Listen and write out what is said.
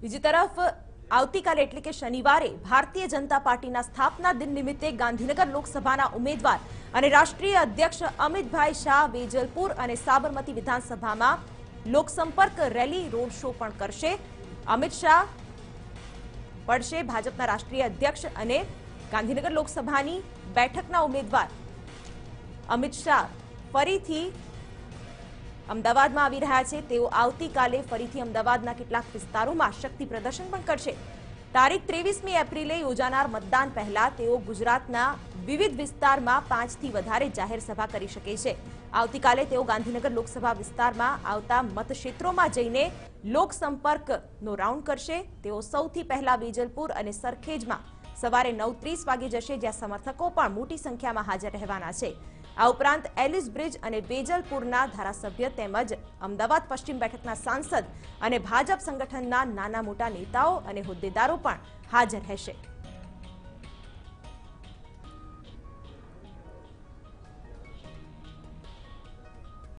બીજી તરફ આવતીકાલે એટલે કે શનિવારે ભારતીય જનતા પાર્ટીના સ્થાપના દિન નિમિત્તે ગાંધીનગર લોકસભાના ઉમેદવાર અને રાષ્ટ્રીય અધ્યક્ષ અમિતભાઈ શાહ વેજલપુર અને સાબરમતી વિધાનસભામાં લોકસંપર્ક રેલી રોડ શો પણ કરશે। અમિત શાહ પડશે ભાજપના રાષ્ટ્રીય અધ્યક્ષ અને ગાંધીનગર લોકસભાની બેઠકના ઉમેદવાર અમિત શાહ ફરીથી અમદાવાદમાં આવી રહ્યા છે। તેઓ આવતીકાલે ફરીથી અમદાવાદના કેટલાક વિસ્તારોમાં શક્તિ પ્રદર્શન પણ કરશે। તારીખ 23મી એપ્રિલે યોજાનાર મતદાન પહેલા તેઓ ગુજરાતના વિવિધ વિસ્તારમાં 5 થી વધારે જાહેર સભા કરી શકે છે। આવતીકાલે તેઓ ગાંધીનગર લોકસભા વિસ્તારમાં આવતા મતક્ષેત્રોમાં જઈને લોકસંપર્કનો રાઉન્ડ કરશે। તેઓ સૌથી પહેલા વેજલપુર અને સરખેજમાં સવારે 9:30 વાગે જશે, જ્યાં સમર્થકો પણ મોટી સંખ્યામાં હાજર રહેવાના છે। આ ઉપરાંત એલિસ બ્રિજ અને વેજલપુરના ધારાસભ્ય તેમજ અમદાવાદ પશ્ચિમ બેઠકના સાંસદ અને ભાજપ સંગઠનના નાના મોટા નેતાઓ અને હોદ્દેદારો પણ હાજર રહેશે।